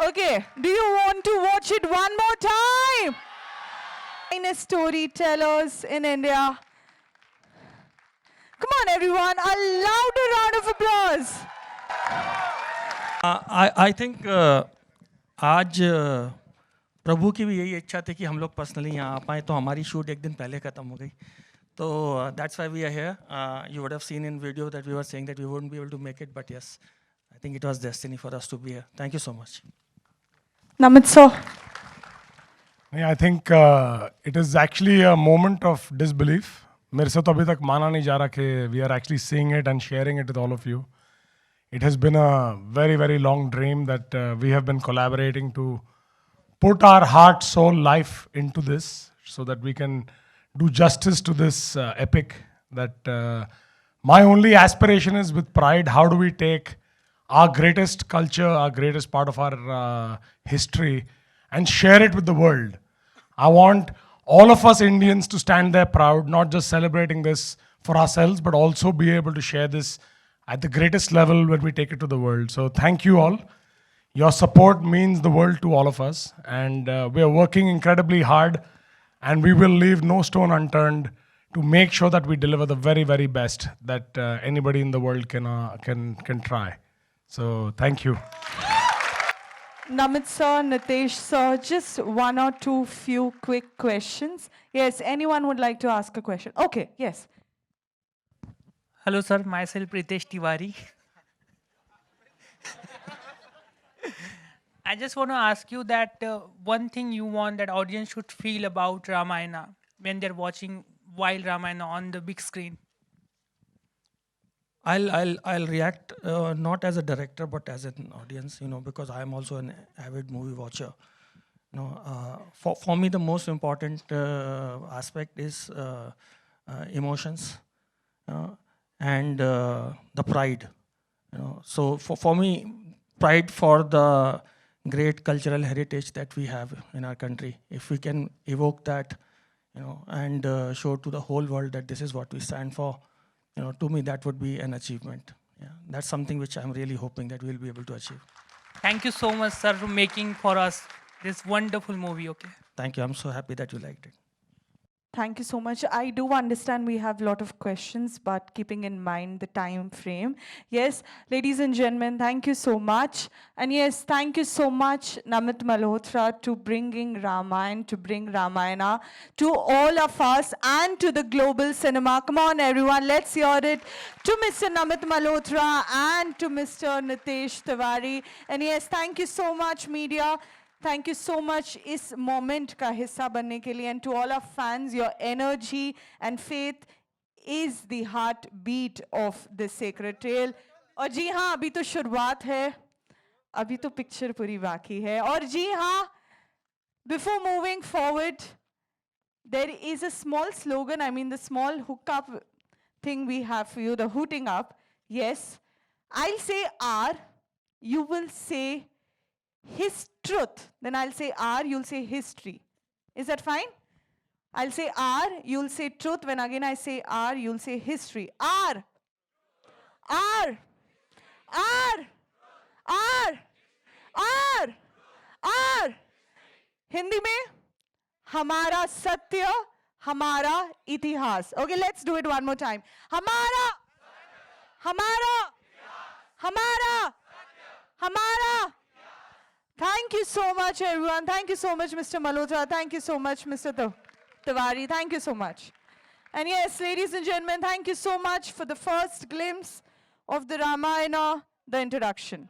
Okay, do you want to watch it one more time? Finest storytellers in India. Come on, everyone, a louder round of applause. I think आज प्रभु की भी यही इच्छा थी कि हम लोग पर्सनली यहाँ आ पाएँ, तो हमारी शूट एक दिन पहले ख़त्म हो गई. तो that's why we are here. You would have seen in video that we were saying that we wouldn't be able to make it, but yes, I think it was destiny for us to be here. Thank you so much. Namit sir. नहीं, I think it is actually a moment of disbelief. मेरे से तो अभी तक माना नहीं जा रहा कि we are actually seeing it and sharing it with all of you. It has been a very, very long dream that we have been collaborating to put our heart, soul, life into this so that we can do justice to this epic. That my only aspiration is with Pride, how do we take our greatest culture, our greatest part of our history and share it with the world. I want all of us Indians to stand there proud, not just celebrating this for ourselves, but also be able to share this at the greatest level when we take it to the world. So thank you all. Your support means the world to all of us. And we are working incredibly hard, and we will leave no stone unturned to make sure that we deliver the very, very best that anybody in the world can try. So thank you. Namit sir, Nitesh sir, just one or two few quick questions. Yes, anyone would like to ask a question? Okay, yes. Hello, sir. Myself, Pritesh Tiwari. I just want to ask you that one thing you want that audience should feel about Ramayana when they're watching Wild Ramayana on the big screen. I'll react not as a director but as an audience, because I am also an avid movie watcher. For me, the most important aspect is emotions and the pride. So for me, pride for the great cultural heritage that we have in our country. If we can evoke that, and show to the whole world that this is what we stand for, to me that would be an achievement. Yeah, that's something which I'm really hoping that we'll be able to achieve. Thank you so much, sir, for making for us this wonderful movie. Okay. Thank you. I'm so happy that you liked it. Thank you so much. I do understand we have a lot of questions, but keeping in mind the time frame. Yes, ladies and gentlemen, thank you so much. And yes, thank you so much, Namit Malhotra, to bringing Ramayana, to bring Ramayana to all of us and to the global cinema. Come on, everyone, let's hear it to Mr. Namit Malhotra and to Mr. Nitesh Tiwari. And yes, thank you so much, media. Thank you so much इस moment का हिस्सा बनने के लिए, and to all our fans, your energy and faith is the heartbeat of this sacred trail. और जी हाँ, अभी तो शुरुआत है, अभी तो picture पूरी बाकी है. और जी हाँ, before moving forward, there is a small slogan, the small hookup thing we have for you, the hooting up. Yes, I'll say R, you will say his truth. Then I'll say R, you'll say history. Is that fine? I'll say R, you'll say truth. When again I say R, you'll say history. R. R. R. R. R. R. Hindi में हमारा सत्य, हमारा इतिहास. Okay, let's do it one more time. हमारा, हमारा, हमारा, हमारा. Thank you so much, everyone. Thank you so much, Mr. Malhotra. Thank you so much, Mr. Tiwari. Thank you so much. And yes, ladies and gentlemen, thank you so much for the first glimpse of the Ramayana, the introduction.